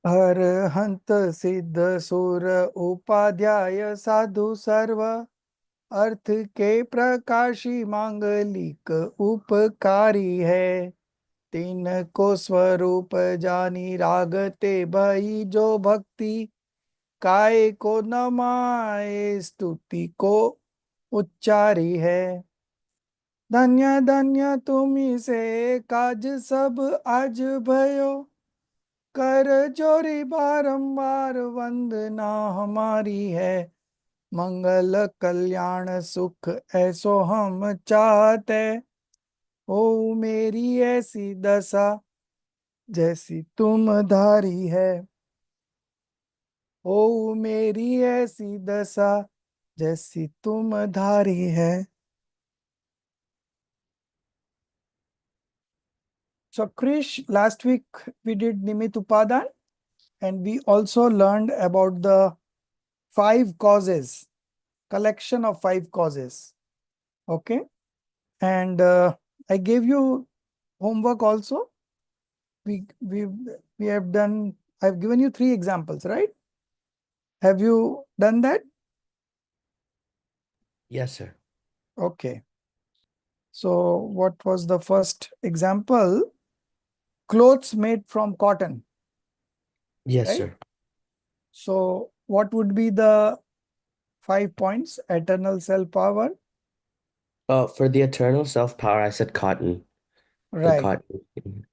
अरहंत सिद्ध सुर उपाध्याय साधु सर्व अर्थ के प्रकाशी मांगलिक उपकारी है। तीन को स्वरूप जानी रागते भई जो भक्ति काय को नमाए स्तुति को उच्चारी है। धन्य धन्य तुम्ही से काज सब आज भयो कर जोरी बारंबार वंदना हमारी है। मंगल कल्याण सुख ऐसो हम चाहते हो मेरी ऐसी दशा जैसी तुम धारी है। ओ मेरी ऐसी दशा जैसी तुम धारी है। So Krish, last week we did Nimitt Upaadaan and we also learned about the five causes, collection of five causes. Okay. And I gave you homework also. We we we have done. I've given you three examples, right? Have you done that? Yes, sir. Okay. So what was the first example? Clothes made from cotton, Yes, right? sir. So what would be the 5 points? Eternal self power, For the eternal self-power, I said cotton. The right? cotton.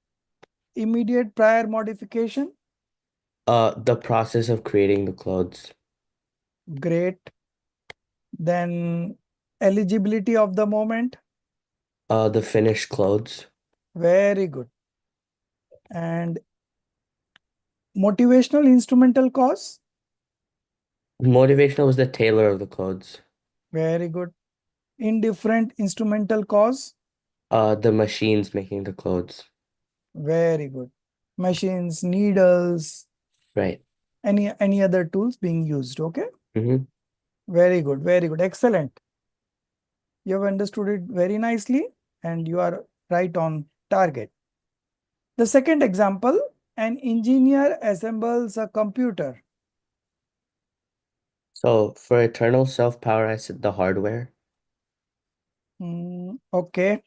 Immediate prior modification, The process of creating the clothes. great. Then eligibility of the moment, The finished clothes. very good. And motivational instrumental cause, Motivational was the tailor of the clothes. very good. Indifferent instrumental cause, The machines making the clothes. very good. Machines, needles, Right. any other tools being used. Okay, Mm-hmm. very good, very good, excellent. You have understood it very nicely and you are right on target. The second example, an engineer assembles a computer. So for eternal self-power, I said the hardware. Okay,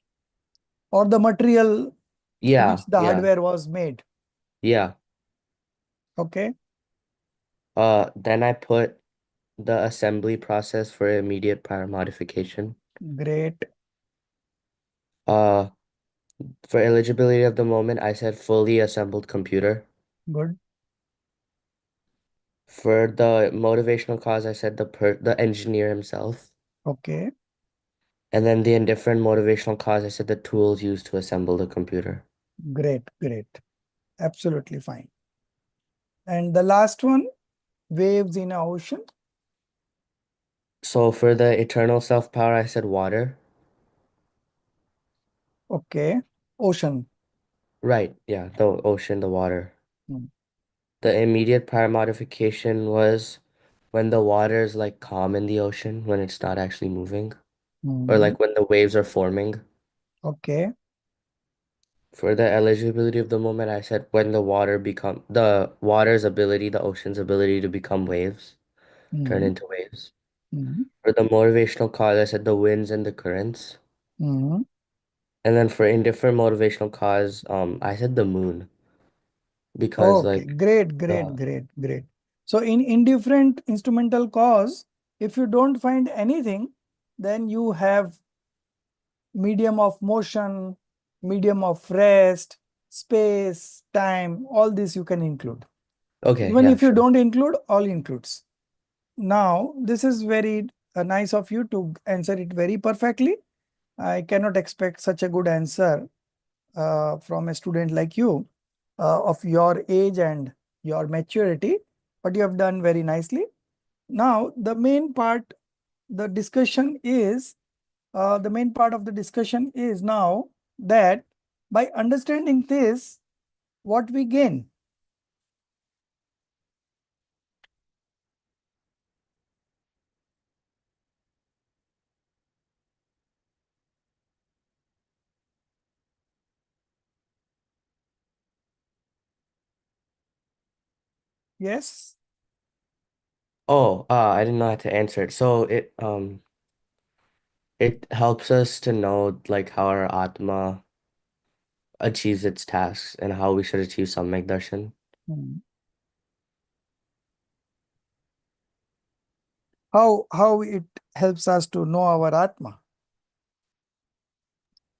or the material through which Yeah, the yeah, hardware was made. yeah. Okay, Then I put the assembly process for immediate prior modification. great, Uh, for eligibility of the moment, I said fully assembled computer. good, For the motivational cause, I said the engineer himself. okay, And then the indifferent motivational cause, I said the tools used to assemble the computer. great, great. Absolutely fine. And the last one, waves in a ocean. So for the eternal self-power, I said water. Okay, ocean. Right, yeah, the ocean, the water. Hmm. The immediate prior modification was when the water is like calm in the ocean, when it's not actually moving, or Hmm. like when the waves are forming. Okay. For the eligibility of the moment, I said when the water's ability, the ocean's ability to become waves, turn Hmm. into waves. Hmm. For the motivational cause, I said the winds and the currents. Hmm. And then for indifferent motivational cause, I said the moon because Okay, like great, great, the great, great. So in indifferent instrumental cause, if you don't find anything, then you have medium of motion, medium of rest, space, time, all this you can include. okay, Even yeah, if you sure. don't include, all includes. Now, this is very nice of you to answer it very perfectly. I cannot expect such a good answer from a student like you of your age and your maturity, but you have done very nicely. Now, the main part, the discussion is, the main part of the discussion is now that by understanding this, what we gain. Yes. Oh, I didn't know how to answer it. So it helps us to know like how our Atma achieves its tasks and how we should achieve Samyak Darshan. Hmm. How it helps us to know our Atma?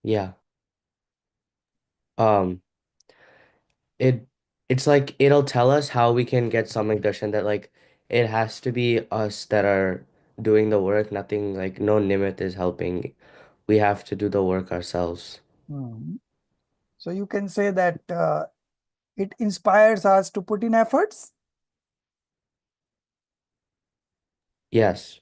Yeah. Um, it it's like it'll tell us how we can get Samyak Darshan, that like it has to be us that are doing the work, nothing like no Nimitt is helping. We have to do the work ourselves. Hmm. So you can say that it inspires us to put in efforts. Yes.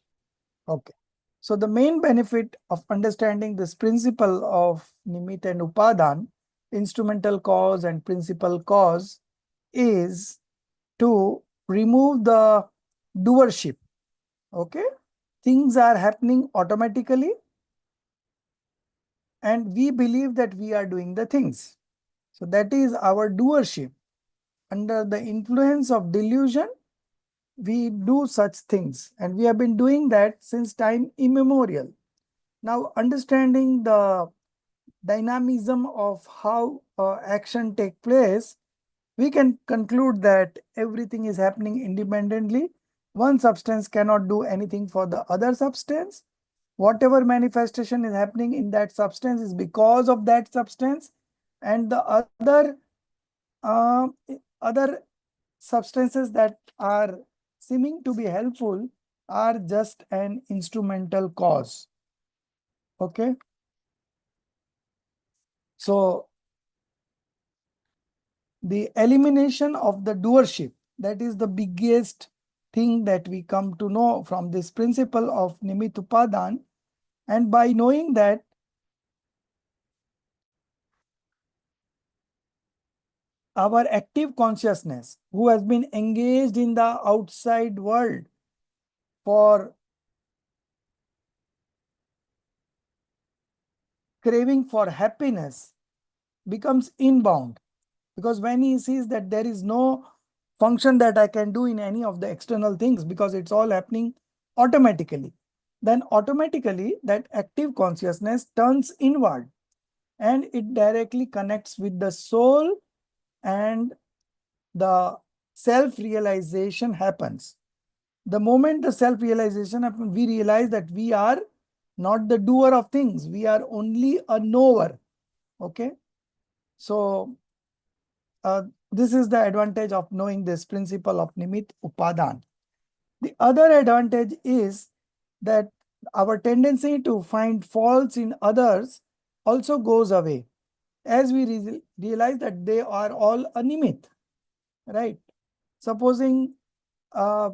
Okay. So the main benefit of understanding this principle of Nimitt and Upaadaan, instrumental cause and principal cause, is to remove the doership. Okay. Things are happening automatically and we believe that we are doing the things. So that is our doership. Under the influence of delusion, we do such things and we have been doing that since time immemorial. Now, understanding the dynamism of how action take place, we can conclude that everything is happening independently. One substance cannot do anything for the other substance. Whatever manifestation is happening in that substance is because of that substance, and the uh, other substances that are seeming to be helpful are just an instrumental cause. Okay. So the elimination of the doership, that is the biggest thing that we come to know from this principle of Nimitt Upaadaan. And by knowing that, our active consciousness, who has been engaged in the outside world for craving for happiness, becomes inbound. Because when he sees that there is no function that I can do in any of the external things because it's all happening automatically, then automatically that active consciousness turns inward and it directly connects with the soul and the self-realization happens. The moment the self-realization happens, we realize that we are not the doer of things, we are only a knower. Okay. So uh, this is the advantage of knowing this principle of Nimitt Upaadaan. The other advantage is that our tendency to find faults in others also goes away as we realize that they are all a Nimitt, right? Supposing uh,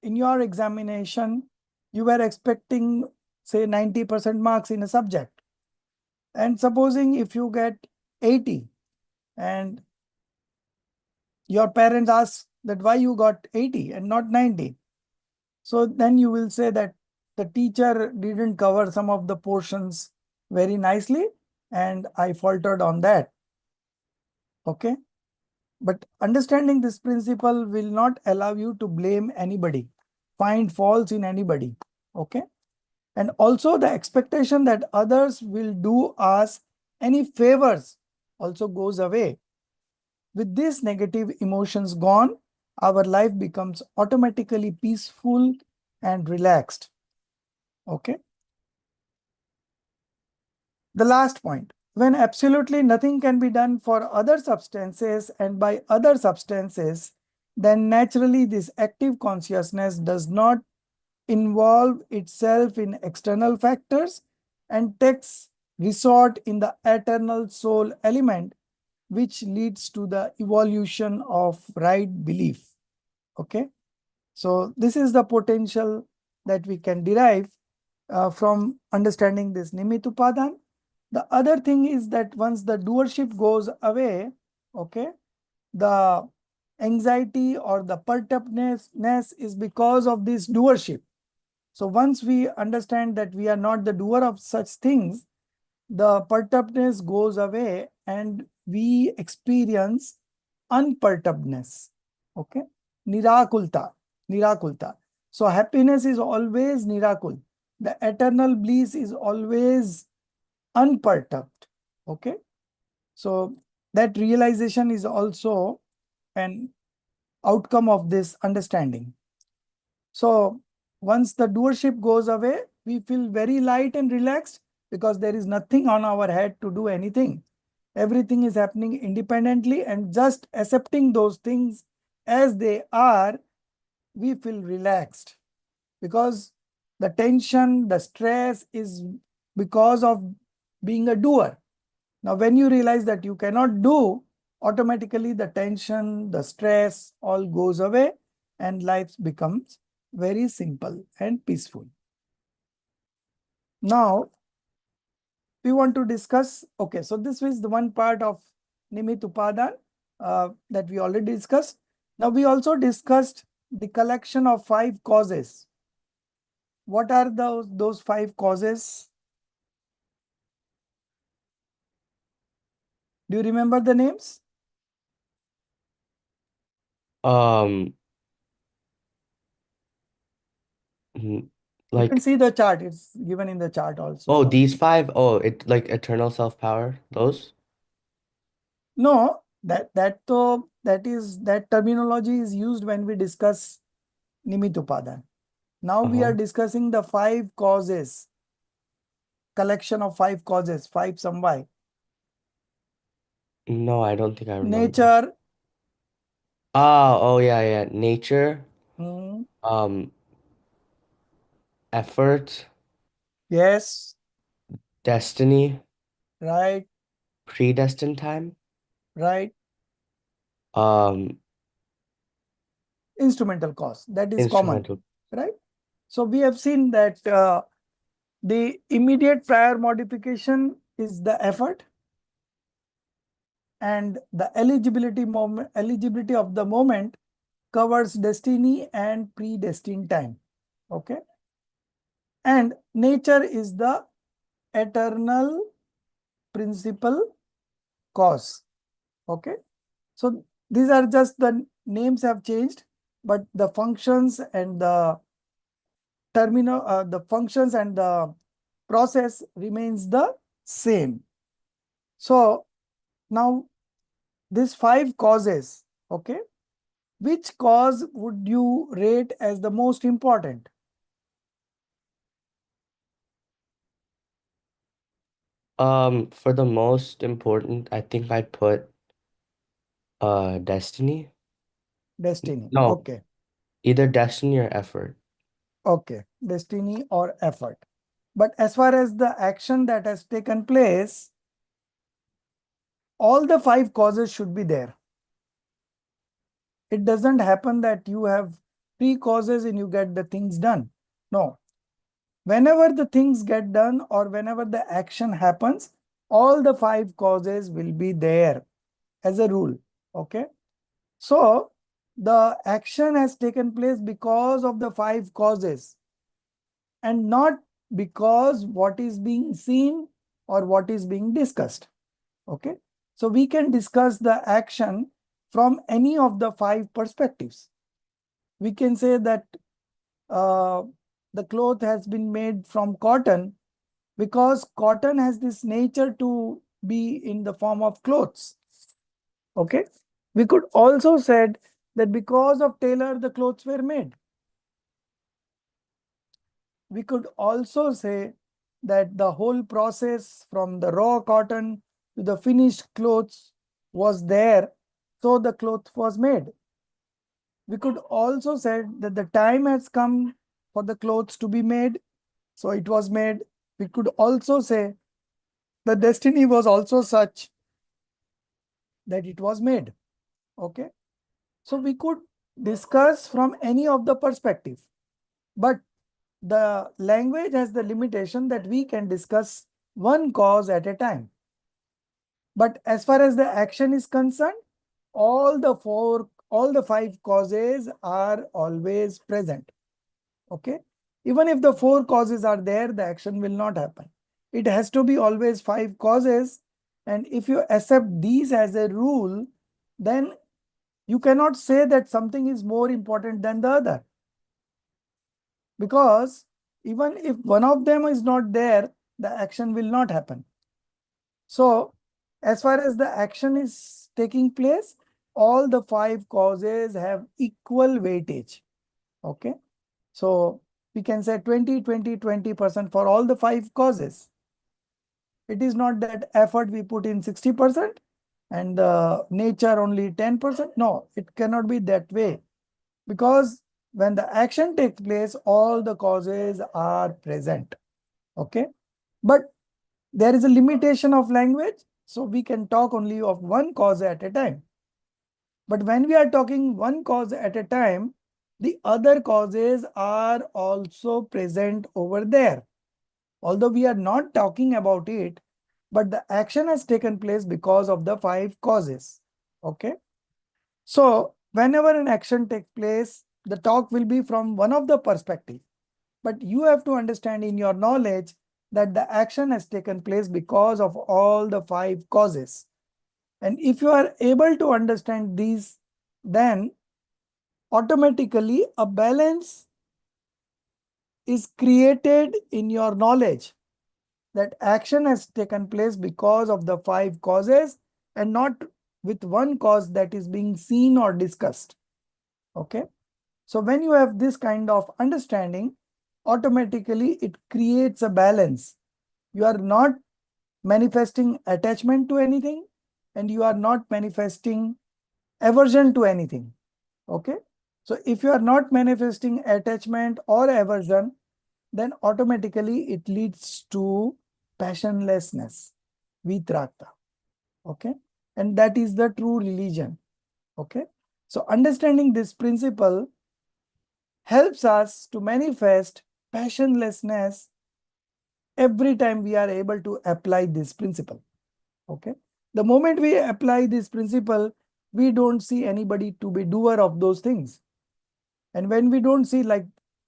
in your examination, you were expecting, say, 90% marks in a subject. And supposing if you get 80 and your parents ask that why you got 80 and not 90. So then you will say that the teacher didn't cover some of the portions very nicely and I faltered on that. Okay. But understanding this principle will not allow you to blame anybody, find faults in anybody. Okay. And also the expectation that others will do us any favors also goes away. With these negative emotions gone, our life becomes automatically peaceful and relaxed. Okay. The last point, when absolutely nothing can be done for other substances and by other substances, then naturally this active consciousness does not involve itself in external factors and takes resort in the eternal soul element, which leads to the evolution of right belief. Okay. So this is the potential that we can derive from understanding this Nimitt Upaadaan. The other thing is that once the doership goes away, okay, the anxiety or the perturbedness is because of this doership. So once we understand that we are not the doer of such things, the perturbedness goes away and we experience unperturbedness. Okay. Nirakulta. Nirakulta. So happiness is always nirakul. The eternal bliss is always unperturbed. Okay. So that realization is also an outcome of this understanding. So once the doership goes away, we feel very light and relaxed because there is nothing on our head to do anything. Everything is happening independently, and just accepting those things as they are, we feel relaxed because the tension, the stress is because of being a doer. Now, when you realize that you cannot do, automatically the tension, the stress all goes away and life becomes very simple and peaceful. Now, we want to discuss, okay, so this is the one part of Nimitt Upaadaan that we already discussed. Now, we also discussed the collection of 5 causes. What are those 5 causes? Do you remember the names? Um, n- You can like, see the chart. It's given in the chart also. oh, these five? Oh, it like eternal self-power, those? No, that terminology is used when we discuss Nimitt Upaadaan. Now we are Uh-huh. discussing the 5 causes, collection of 5 causes, 5 samvai. No, I don't think I remember. Nature, Ah, oh yeah, yeah. Nature, mm, um, effort, yes, destiny, right, predestined time, right. um, Instrumental cause, that is common, instrumental. right? So we have seen that the immediate prior modification is the effort, and the eligibility of the moment covers destiny and predestined time. Okay. And nature is the eternal principal cause. Okay. So these are just the names have changed, but the functions and the functions and the process remains the same. So now these 5 causes, okay, which cause would you rate as the most important? For the most important, I think I'd put destiny. Destiny. No, Okay. either destiny or effort. Okay. Destiny or effort. But as far as the action that has taken place, all the 5 causes should be there. It doesn't happen that you have 3 causes and you get the things done. No. Whenever the things get done or whenever the action happens, all the 5 causes will be there as a rule. Okay. So the action has taken place because of the 5 causes and not because what is being seen or what is being discussed. Okay. So we can discuss the action from any of the 5 perspectives. We can say that uh, the cloth has been made from cotton because cotton has this nature to be in the form of clothes. Okay. We could also said that because of tailor the clothes were made. We could also say that the whole process from the raw cotton to the finished clothes was there, so the cloth was made. We could also say that the time has come for the clothes to be made, so it was made. We could also say the destiny was also such that it was made. Okay. So we could discuss from any of the perspective, but the language has the limitation that we can discuss one cause at a time. But as far as the action is concerned, all the 5 causes are always present. Okay. Even if the 4 causes are there, the action will not happen. It has to be always 5 causes. And if you accept these as a rule, then You cannot say that something is more important than the other, because even if one of them is not there, the action will not happen. So as far as the action is taking place, all the 5 causes have equal weightage. Okay. So we can say 20, 20, 20% for all the 5 causes. It is not that effort we put in 60% and the nature only 10%. No, it cannot be that way, because when the action takes place, all the causes are present. Okay. But there is a limitation of language, so we can talk only of one cause at a time. But when we are talking one cause at a time, the other causes are also present over there. Although we are not talking about it, but the action has taken place because of the 5 causes. Okay. So whenever an action takes place, the talk will be from one of the perspective. But you have to understand in your knowledge that the action has taken place because of all the 5 causes. And if you are able to understand these, then automatically a balance is created in your knowledge that action has taken place because of the 5 causes and not with one cause that is being seen or discussed. Okay. So when you have this kind of understanding, automatically it creates a balance. You are not manifesting attachment to anything, and you are not manifesting aversion to anything. Okay. So if you are not manifesting attachment or aversion, then automatically it leads to passionlessness, vitrata. Okay. And that is the true religion. Okay. So understanding this principle helps us to manifest passionlessness every time we are able to apply this principle. Okay. The moment we apply this principle, we don't see anybody to be doer of those things. And when we don't see, like,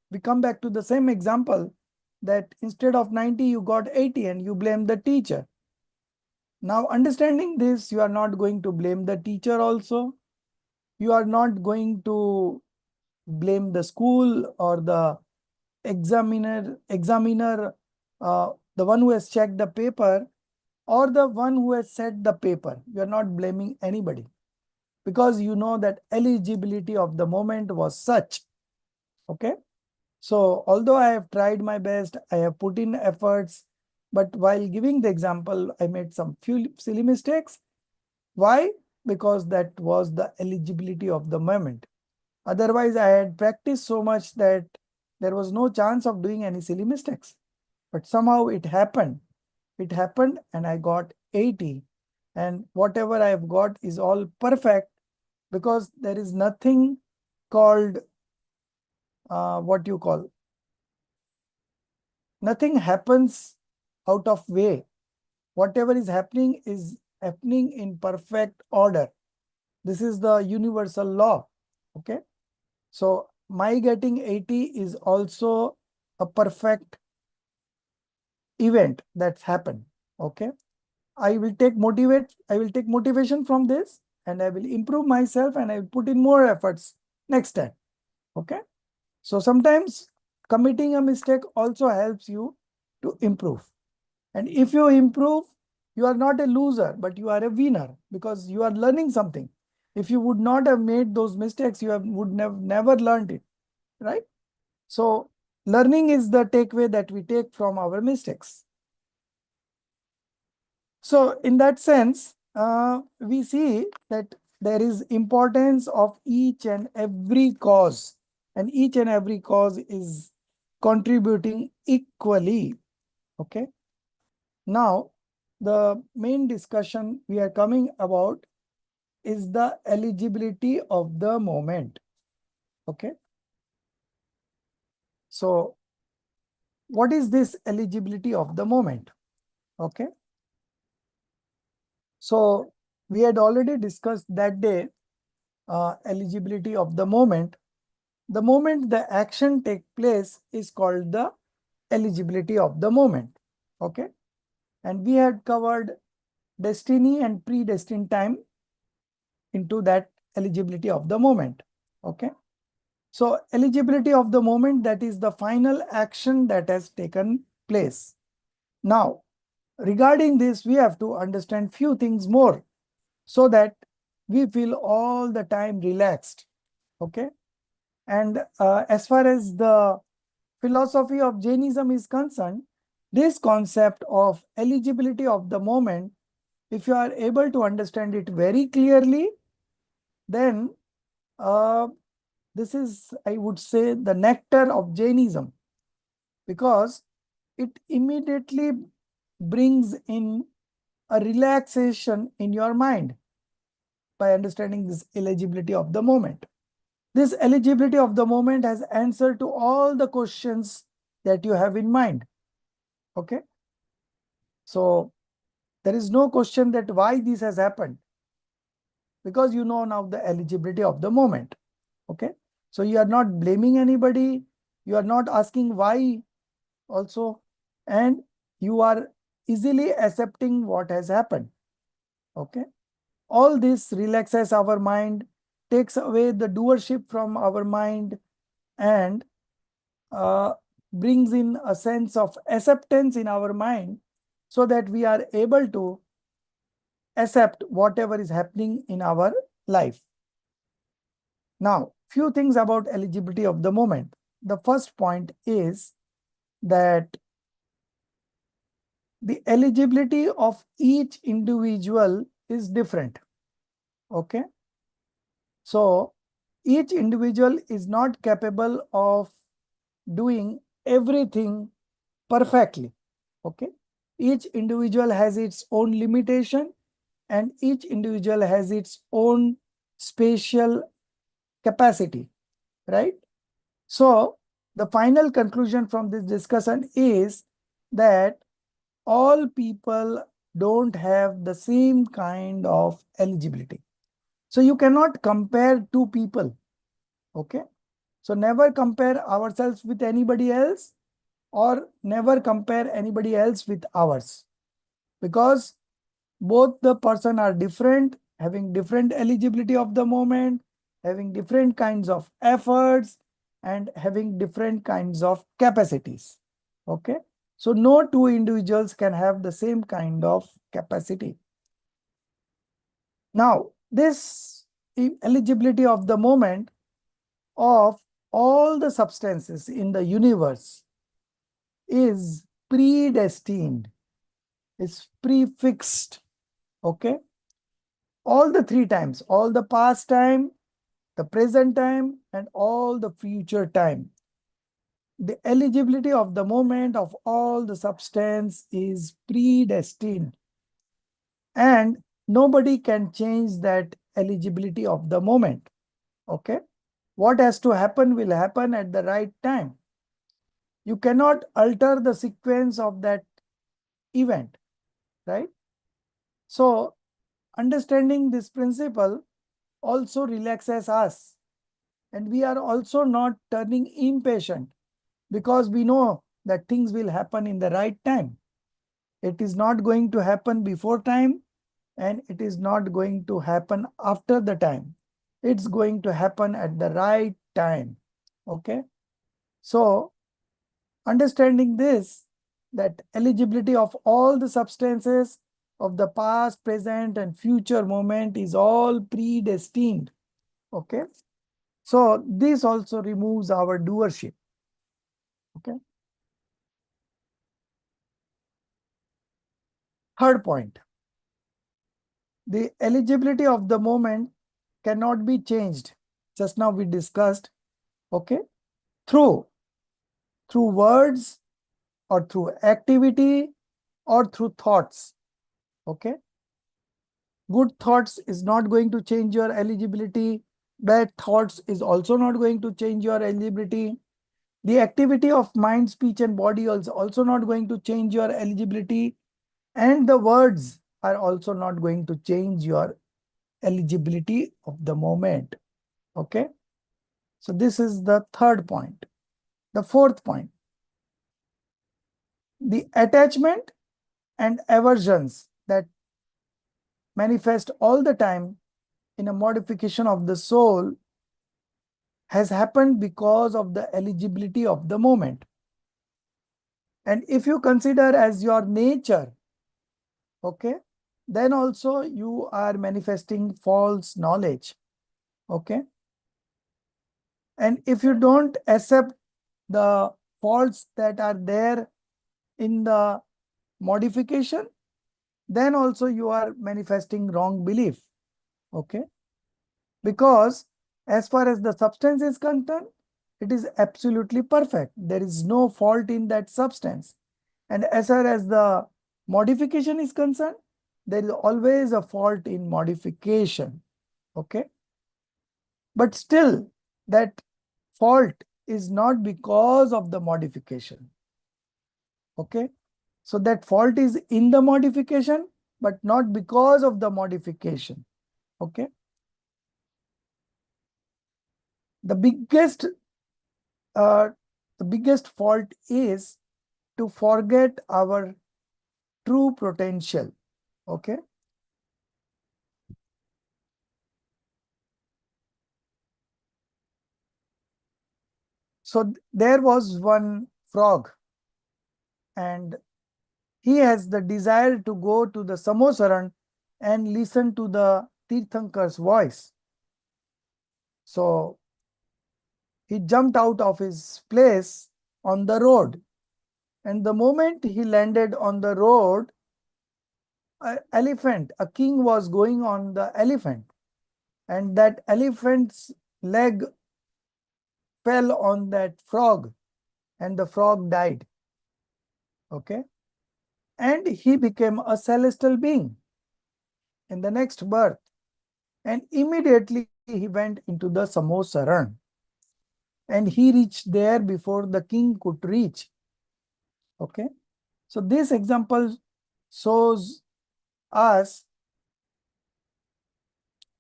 we come back to the same example that instead of 90, you got 80 and you blame the teacher. Now, understanding this, you are not going to blame the teacher also. You are not going to blame the school or the examiner, the one who has checked the paper or the one who has set the paper. You are not blaming anybody, because you know that eligibility of the moment was such. Okay. So although I have tried my best, I have put in efforts, but while giving the example, I made some few silly mistakes. Why? Because that was the eligibility of the moment. Otherwise, I had practiced so much that there was no chance of doing any silly mistakes. But somehow it happened. It happened and I got 80. And whatever I have got is all perfect, because there is nothing called what you call, nothing happens out of way. Whatever is happening in perfect order. This is the universal law. Okay. So my getting 80 is also a perfect event that's happened. Okay. I will take motivation from this, and I will improve myself, and I will put in more efforts next time. Okay. So sometimes committing a mistake also helps you to improve. And if you improve, you are not a loser, but you are a winner, because you are learning something. If you would not have made those mistakes, would never learned it, right? So learning is the takeaway that we take from our mistakes. So in that sense, we see that there is importance of each and every cause, and each and every cause is contributing equally. Okay. Now, the main discussion we are coming about is the eligibility of the moment. Okay. So what is this eligibility of the moment? Okay. So we had already discussed that day eligibility of the moment. The moment the action take place is called the eligibility of the moment. Okay. And we had covered destiny and predestined time into that eligibility of the moment. Okay. So eligibility of the moment, that is the final action that has taken place. Now, regarding this, we have to understand few things more so that we feel all the time relaxed. Okay. And as far as the philosophy of Jainism is concerned, this concept of eligibility of the moment, if you are able to understand it very clearly, then this is, I would say, the nectar of Jainism, because it immediately brings in a relaxation in your mind by understanding this eligibility of the moment. This eligibility of the moment has answer to all the questions that you have in mind. Okay. So there is no question that why this has happened, because you know now the eligibility of the moment. Okay. So you are not blaming anybody. You are not asking why also, and you are easily accepting what has happened. Okay. All this relaxes our mind, takes away the doership from our mind, and uh, brings in a sense of acceptance in our mind, so that we are able to accept whatever is happening in our life. Now, few things about eligibility of the moment. The first point is that the eligibility of each individual is different. Okay. So each individual is not capable of doing everything perfectly. Okay. Each individual has its own limitation, and each individual has its own spatial capacity, right? So the final conclusion from this discussion is that all people don't have the same kind of eligibility. So you cannot compare two people. Okay. So never compare ourselves with anybody else, or never compare anybody else with ours, because both the person are different, having different eligibility of the moment, having different kinds of efforts, and having different kinds of capacities. Okay. So no two individuals can have the same kind of capacity. Now, this eligibility of the moment of all the substances in the universe is predestined, is prefixed. Okay. All the three times, all the past time, the present time, and all the future time. The eligibility of the moment of all the substance is predestined, and nobody can change that eligibility of the moment. Okay. What has to happen will happen at the right time. You cannot alter the sequence of that event, right? So understanding this principle also relaxes us, and we are also not turning impatient, because we know that things will happen in the right time. It is not going to happen before time, and it is not going to happen after the time. It's going to happen at the right time. Okay. So understanding this, that eligibility of all the substances of the past, present, and future moment is all predestined. Okay. So this also removes our doership. Okay. Third point, the eligibility of the moment cannot be changed. Just now we discussed, okay, through words, or through activity, or through thoughts. Okay. Good thoughts is not going to change your eligibility. Bad thoughts is also not going to change your eligibility. The activity of mind, speech, and body is also not going to change your eligibility. And the words are also not going to change your eligibility of the moment. Okay. So this is the third point. The fourth point, the attachment and aversions that manifest all the time in a modification of the soul has happened because of the eligibility of the moment. And if you consider as your nature, okay, then also you are manifesting false knowledge, okay. And if you don't accept the faults that are there in the modification, then also you are manifesting wrong belief, okay. Because as far as the substance is concerned, it is absolutely perfect. There is no fault in that substance. And as far as the modification is concerned, there is always a fault in modification, okay. But still, that fault is not because of the modification, okay. So that fault is in the modification, but not because of the modification, okay. The biggest uh, the biggest fault is to forget our true potential, okay. So there was one frog, and he has the desire to go to the Samosaran and listen to the Tirthankar's voice. So he jumped out of his place on the road, and the moment he landed on the road, a king was going on the elephant, and that elephant's leg fell on that frog, and the frog died, okay. And he became a celestial being in the next birth, and immediately he went into the Samosaran, and he reached there before the king could reach, okay. So this example shows us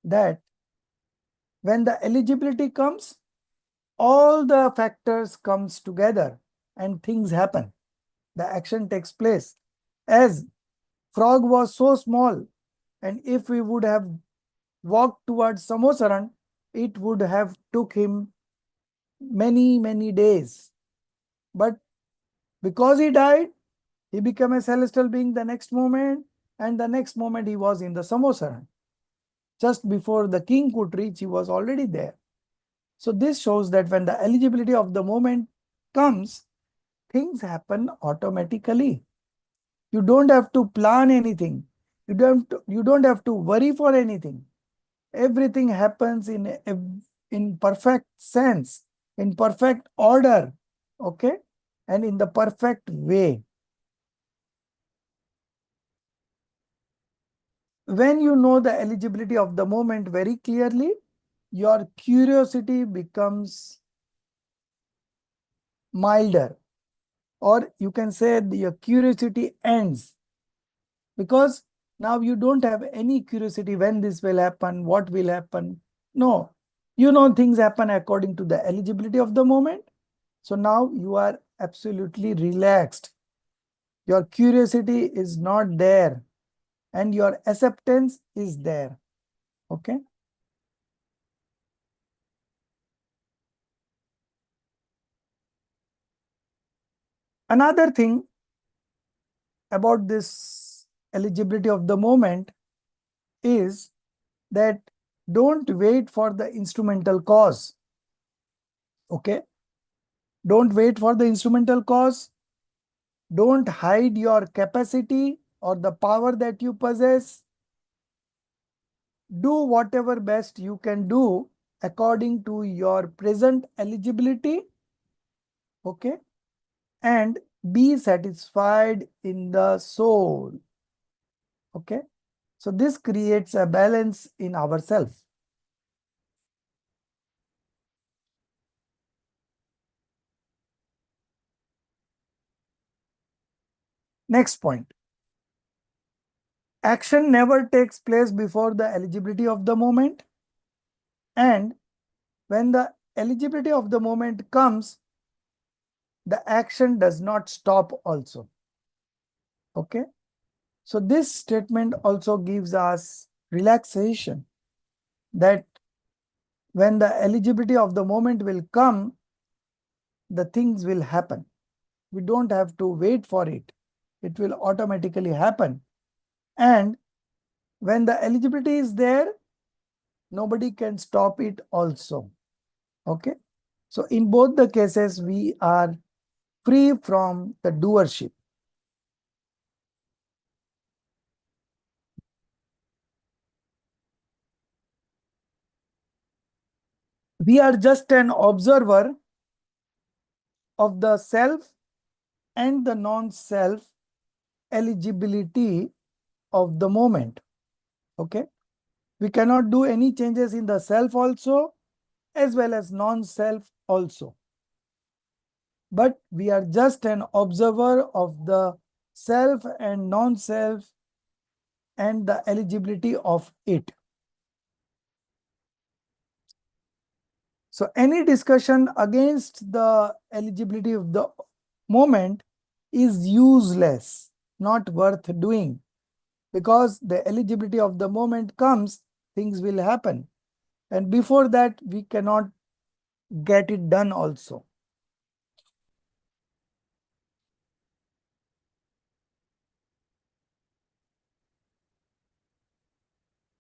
that when the eligibility comes, all the factors comes together and things happen. The action takes place. As frog was so small, and if we would have walked towards Samosaran, it would have took him many days. But because he died, he became a celestial being the next moment, and the next moment he was in the Samosaran. Just before the king could reach, he was already there. So this shows that when the eligibility of the moment comes, things happen automatically. You don't have to plan anything. You don't have to worry for anything. Everything happens in perfect sense, in perfect order, okay, and in the perfect way. When you know the eligibility of the moment very clearly, your curiosity becomes milder, or you can say your curiosity ends, because now you don't have any curiosity when this will happen, what will happen. No, you know things happen according to the eligibility of the moment. So now you are absolutely relaxed. Your curiosity is not there, and your acceptance is there, okay. Another thing about this eligibility of the moment is that don't wait for the instrumental cause, okay. Don't wait for the instrumental cause. Don't hide your capacity or the power that you possess. Do whatever best you can do according to your present eligibility, okay, and be satisfied in the soul, okay. So this creates a balance in ourselves. Next point. Action never takes place before the eligibility of the moment, and when the eligibility of the moment comes, the action does not stop also, okay. So this statement also gives us relaxation. that when the eligibility of the moment will come, the things will happen. We don't have to wait for it. It will automatically happen. And when the eligibility is there, nobody can stop it also. Okay. So in both the cases, we are free from the doership. We are just an observer of the self and the non-self eligibility of the moment. Okay. We cannot do any changes in the self also, as well as non-self also. But we are just an observer of the self and non-self and the eligibility of it. So any discussion against the eligibility of the moment is useless, not worth doing, because the eligibility of the moment comes, things will happen. And before that, we cannot get it done also.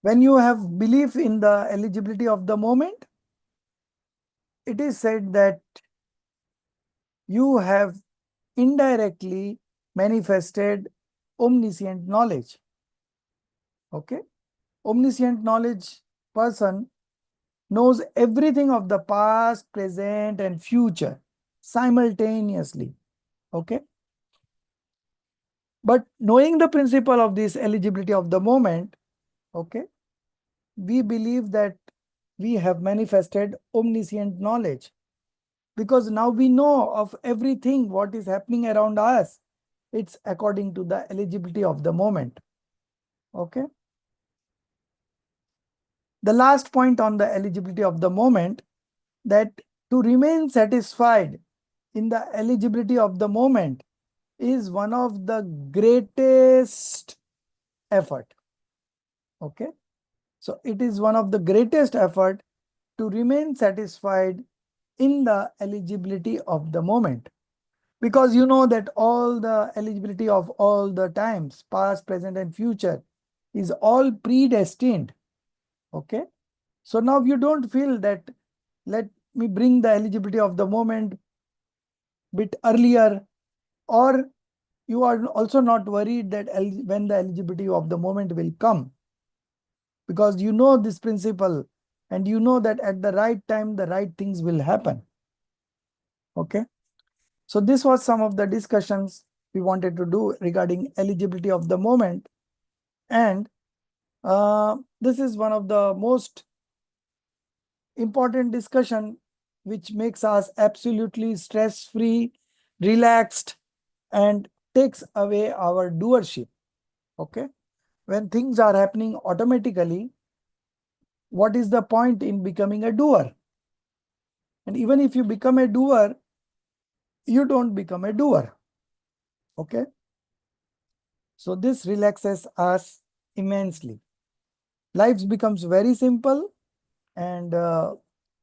When you have belief in the eligibility of the moment, it is said that you have indirectly manifested omniscient knowledge. Okay. Omniscient knowledge person knows everything of the past, present, and future simultaneously. Okay. But knowing the principle of this eligibility of the moment, okay, we believe that we have manifested omniscient knowledge, because now we know of everything what is happening around us. It's according to the eligibility of the moment. Okay. The last point on the eligibility of the moment, that to remain satisfied in the eligibility of the moment is one of the greatest effort. Okay. So it is one of the greatest effort to remain satisfied in the eligibility of the moment, because you know that all the eligibility of all the times, past, present, and future, is all predestined. Okay. So now you don't feel that let me bring the eligibility of the moment bit earlier, or you are also not worried that when the eligibility of the moment will come, because you know this principle and you know that at the right time the right things will happen. Okay. So this was some of the discussions we wanted to do regarding eligibility of the moment, and this is one of the most important discussion which makes us absolutely stress-free, relaxed, and takes away our doership. Okay. When things are happening automatically, what is the point in becoming a doer? And even if you become a doer, you don't become a doer. Okay. So this relaxes us immensely. Life becomes very simple, and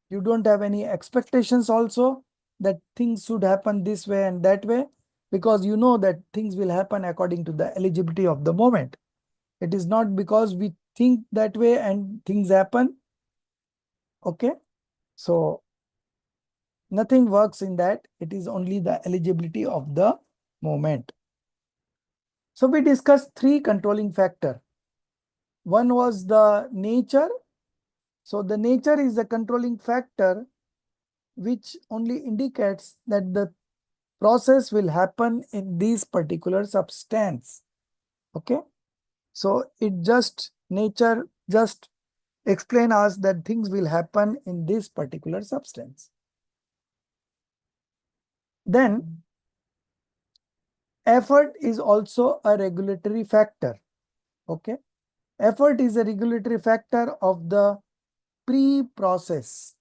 you don't have any expectations also that things should happen this way and that way, because you know that things will happen according to the eligibility of the moment. It is not because we think that way and things happen. Okay. So nothing works in that. It is only the eligibility of the moment. So we discussed three controlling factors. One was the nature. So the nature is the controlling factor which only indicates that the process will happen in this particular substance. Okay. So it just nature just explain us that things will happen in this particular substance. Then effort is also a regulatory factor. Okay. Effort is a regulatory factor of the pre-process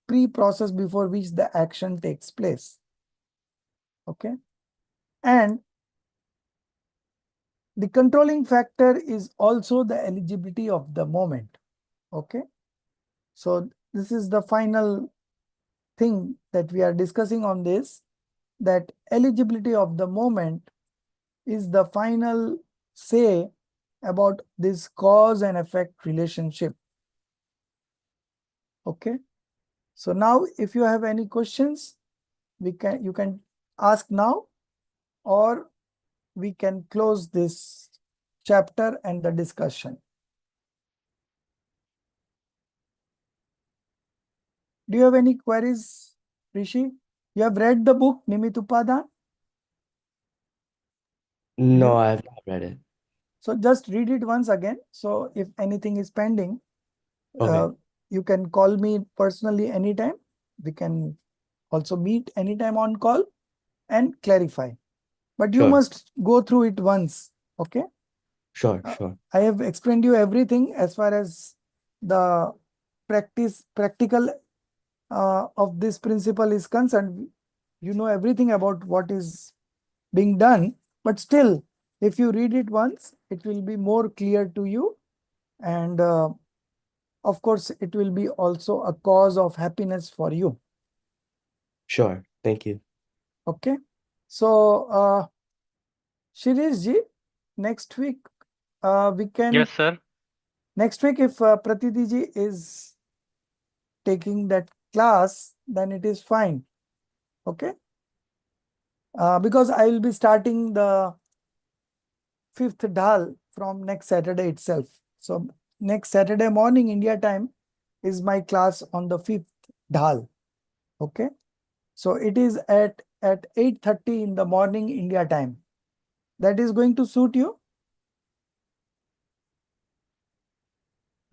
before which the action takes place. Okay. And the controlling factor is also the eligibility of the moment. Okay. So this is the final thing that we are discussing on this, that eligibility of the moment is the final say about this cause and effect relationship. Okay. So now if you have any questions, you can ask now, or we can close this chapter and the discussion. Do you have any queries, Rishi? You have read the book Nimitt Upaadaan? No, You I have not read it. so just read it once again. So if anything is pending, Okay. uh, you can call me personally anytime. We can also meet anytime on call and clarify. But you Sure. must go through it once. Okay. Sure. Uh, Sure. I have explained you everything as far as the practical of this principle is concerned. You know everything about what is being done, but still, if you read it once, it will be more clear to you. And of course, it will be also a cause of happiness for you. Sure. Thank you. Okay. So, Shirish ji, next week, we can, Yes, sir. next week, if Pratiti ji is taking that class, then it is fine. Okay. Because I will be starting the fifth dhal from next Saturday itself. So next Saturday morning India time is my class on the fifth dhal. Okay. So it is at 8:30 in the morning India time. That is going to suit you?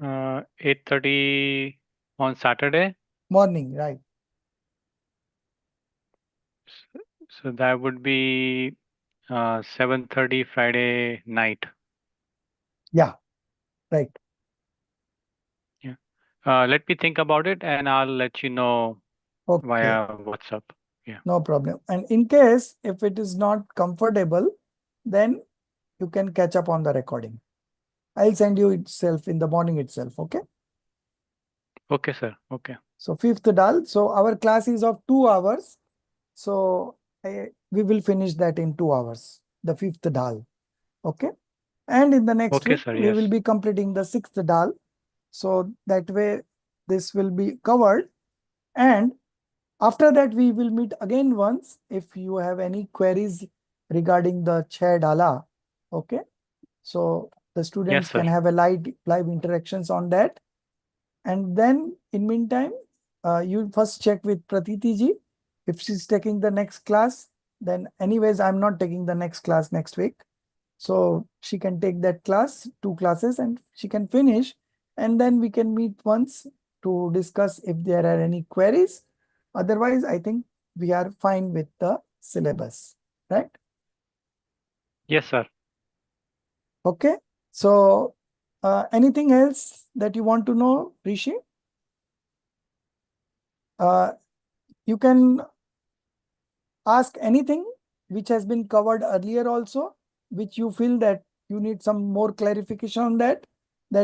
8:30 on Saturday. Morning, right? So that would be 7:30 Friday night. Yeah, right. Yeah. Let me think about it and I'll let you know Okay, via WhatsApp. Yeah. no problem. And in case if it is not comfortable, then you can catch up on the recording. I'll send you itself in the morning itself. Okay. Okay, sir. Okay. So fifth dal. So our class is of 2 hours. So we will finish that in 2 hours, the fifth dal. Okay. And in the next Okay, week, sir. we Yes. will be completing the sixth dal. So that way, this will be covered. And after that, we will meet again once if you have any queries regarding the chair dala. Okay. So the Yes, students sir. can have a live interactions on that. And then in meantime, you first check with Pratiti ji. If she's taking the next class, then anyways, I'm not taking the next class next week. So she can take that class, 2 classes, and she can finish. And then we can meet once to discuss if there are any queries. Otherwise, I think we are fine with the syllabus, right? Yes, sir. Okay. So anything else that you want to know, Rishi? Uh, you can ask anything which has been covered earlier also, which you feel that you need some more clarification on that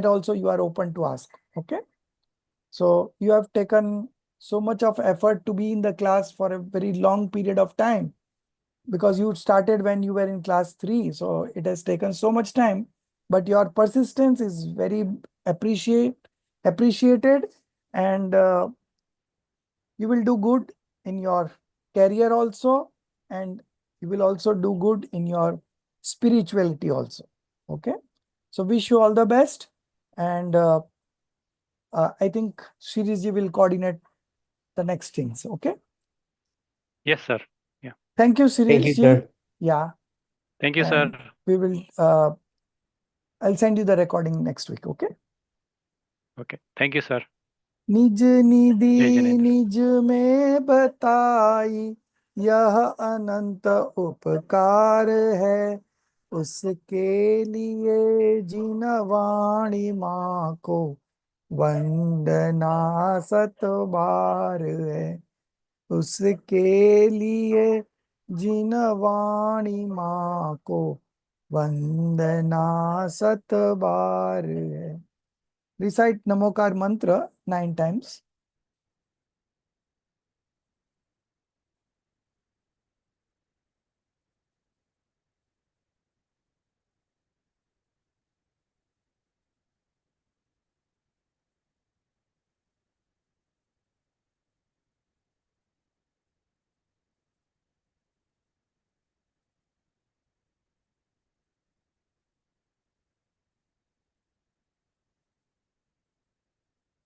also you are open to ask. Okay. So you have taken so much of effort to be in the class for a very long period of time because you started when you were in class 3. So it has taken so much time, but your persistence is very appreciated, and you will do good in your career also, and you will also do good in your spirituality also. Okay. So wish you all the best, and I think Shiriji will coordinate the next things. Okay. Yes, sir. Yeah. Thank you, Thank you, Shiriji. sir. Yeah. Thank you, sir. And we will, I'll send you the recording next week. Okay. Okay. Thank you, sir. निज निधि Jai Jinendra. निज में बताई, यह अनंत उपकार है, उसके लिए जिन वाणी माँ को वंदना सत बार है, उसके लिए जिन वाणी माँ को वंदना सत बार है। Recite Namokar mantra 9 times.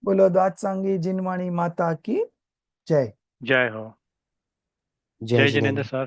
बोलो द्वादसांगी जिनवाणी माता की जय। जय हो। जय जय जिनेंद्र। जिनेन्द्र सर।